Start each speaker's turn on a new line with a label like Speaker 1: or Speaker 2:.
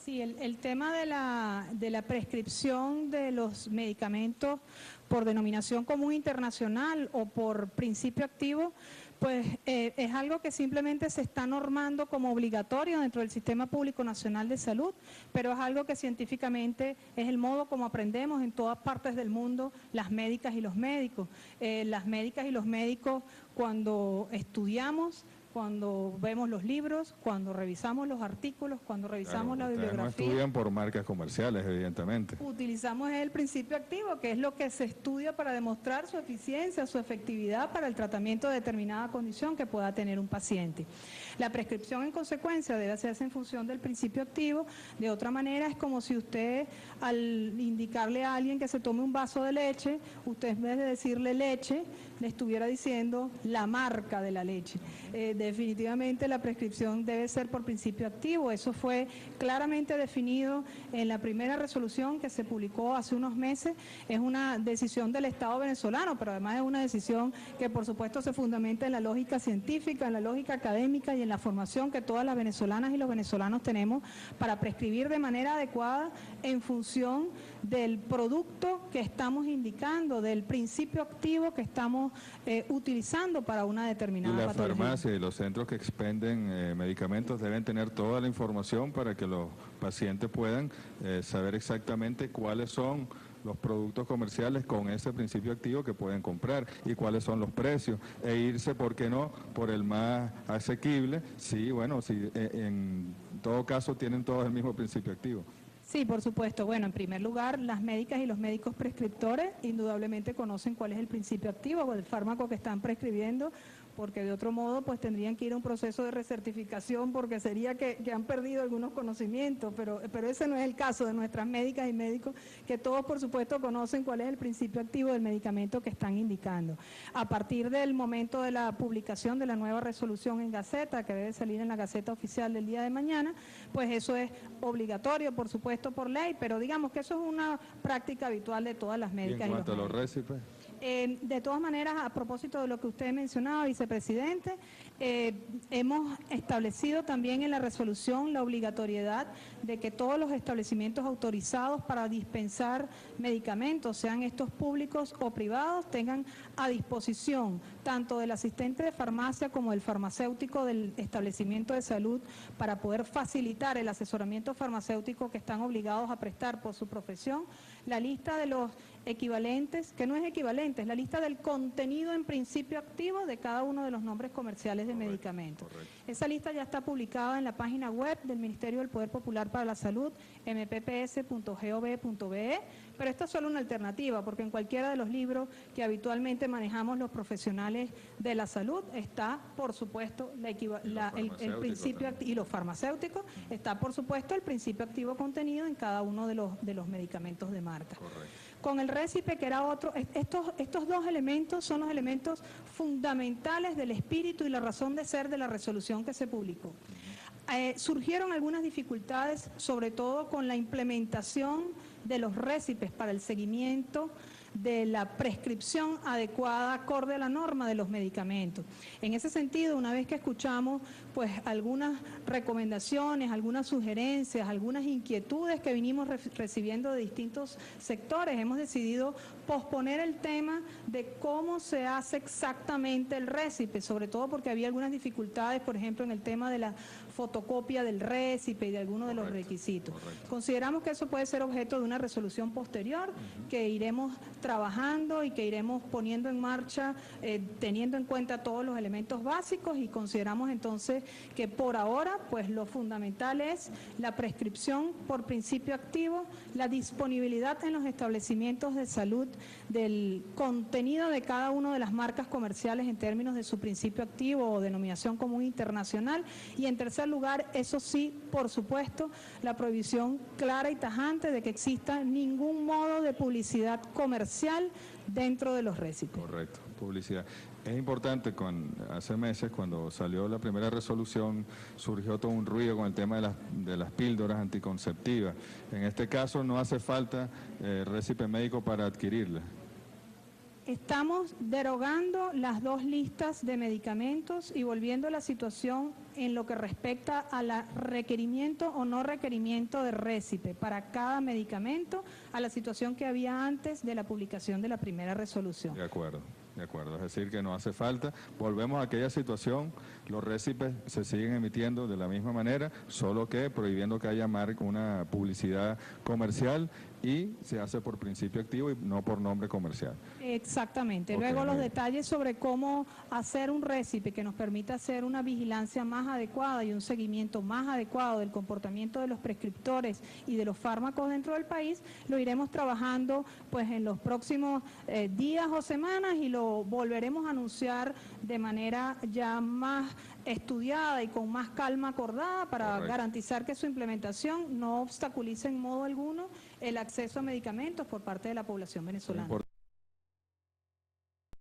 Speaker 1: Sí, el tema de la prescripción de los medicamentos por denominación común internacional o por principio activo, pues es algo que simplemente se está normando como obligatorio dentro del Sistema Público Nacional de Salud, pero es algo que científicamente es el modo como aprendemos en todas partes del mundo las médicas y los médicos. Las médicas y los médicos cuando estudiamos, cuando vemos los libros, cuando revisamos los artículos, cuando revisamos la bibliografía.
Speaker 2: No estudian por marcas comerciales, evidentemente.
Speaker 1: Utilizamos el principio activo, que es lo que se estudia para demostrar su eficiencia, su efectividad para el tratamiento de determinada condición que pueda tener un paciente. La prescripción, en consecuencia, debe hacerse en función del principio activo. De otra manera, es como si usted, al indicarle a alguien que se tome un vaso de leche, usted en vez de decirle leche, le estuviera diciendo la marca de la leche. Definitivamente la prescripción debe ser por principio activo. Eso fue claramente definido en la primera resolución que se publicó hace unos meses. Es una decisión del Estado venezolano, pero además es una decisión que por supuesto se fundamenta en la lógica científica, en la lógica académica y en la formación que todas las venezolanas y los venezolanos tenemos para prescribir de manera adecuada en función del producto que estamos indicando, del principio activo que estamos utilizando para una determinada patología.
Speaker 2: Y la farmacia y los centros que expenden medicamentos deben tener toda la información para que los pacientes puedan saber exactamente cuáles son los productos comerciales con ese principio activo que pueden comprar y cuáles son los precios e irse, ¿por qué no?, por el más asequible. Sí, bueno, sí, en todo caso tienen todos el mismo principio activo.
Speaker 1: Sí, por supuesto. Bueno, en primer lugar, las médicas y los médicos prescriptores indudablemente conocen cuál es el principio activo o el fármaco que están prescribiendo, porque de otro modo pues tendrían que ir a un proceso de recertificación porque sería que han perdido algunos conocimientos, pero ese no es el caso de nuestras médicas y médicos, que todos por supuesto conocen cuál es el principio activo del medicamento que están indicando. A partir del momento de la publicación de la nueva resolución en Gaceta, que debe salir en la Gaceta Oficial del día de mañana, pues eso es obligatorio, por supuesto, por ley, pero digamos que eso es una práctica habitual de todas las médicas.
Speaker 2: ¿Y en cuanto a los récipes?
Speaker 1: De todas maneras, a propósito de lo que usted mencionaba, vicepresidente, hemos establecido también en la resolución la obligatoriedad de que todos los establecimientos autorizados para dispensar medicamentos, sean estos públicos o privados, tengan a disposición tanto del asistente de farmacia como del farmacéutico del establecimiento de salud para poder facilitar el asesoramiento farmacéutico que están obligados a prestar por su profesión, la lista de los equivalentes, que no es equivalente, es la lista del contenido en principio activo de cada uno de los nombres comerciales de medicamentos. Esa lista ya está publicada en la página web del Ministerio del Poder Popular para la Salud, mpps.gov.be, pero esta es solo una alternativa, porque en cualquiera de los libros que habitualmente manejamos los profesionales de la salud está, por supuesto, el principio activo, y los farmacéuticos, está, por supuesto, el principio activo contenido en cada uno de los medicamentos de marca.
Speaker 2: Correcto.
Speaker 1: Con el récipe, que era otro, estos dos elementos son los elementos fundamentales del espíritu y la razón de ser de la resolución que se publicó. Surgieron algunas dificultades, sobre todo con la implementación de los récipes para el seguimiento de la prescripción adecuada acorde a la norma de los medicamentos. En ese sentido, una vez que escuchamos pues algunas recomendaciones, algunas sugerencias, algunas inquietudes que vinimos recibiendo de distintos sectores, hemos decidido posponer el tema de cómo se hace exactamente el récipe, sobre todo porque había algunas dificultades, por ejemplo, en el tema de la fotocopia del récipe y de algunos de los requisitos. Consideramos que eso puede ser objeto de una resolución posterior que iremos trabajando y que iremos poniendo en marcha, teniendo en cuenta todos los elementos básicos, y consideramos entonces que por ahora pues lo fundamental es la prescripción por principio activo, la disponibilidad en los establecimientos de salud del contenido de cada una de las marcas comerciales en términos de su principio activo o denominación común internacional, y en tercer lugar, eso sí, por supuesto, la prohibición clara y tajante de que exista ningún modo de publicidad comercial dentro de los récipes.
Speaker 2: Correcto, publicidad. Es importante, hace meses cuando salió la primera resolución surgió todo un ruido con el tema de las píldoras anticonceptivas. En este caso no hace falta récipe médico para adquirirla.
Speaker 1: Estamos derogando las dos listas de medicamentos y volviendo a la situación en lo que respecta a la requerimiento o no requerimiento de récipe para cada medicamento a la situación que había antes de la publicación de la primera resolución.
Speaker 2: De acuerdo. De acuerdo, es decir, que no hace falta. Volvemos a aquella situación, los récipes se siguen emitiendo de la misma manera, solo que prohibiendo que haya una publicidad comercial y se hace por principio activo y no por nombre comercial.
Speaker 1: Exactamente.
Speaker 2: Okay,
Speaker 1: Luego los detalles sobre cómo hacer un récipe que nos permita hacer una vigilancia más adecuada y un seguimiento más adecuado del comportamiento de los prescriptores y de los fármacos dentro del país, lo iremos trabajando pues en los próximos días o semanas y lo volveremos a anunciar de manera ya más estudiada y con más calma acordada para garantizar que su implementación no obstaculice en modo alguno el acceso a medicamentos por parte de la población venezolana.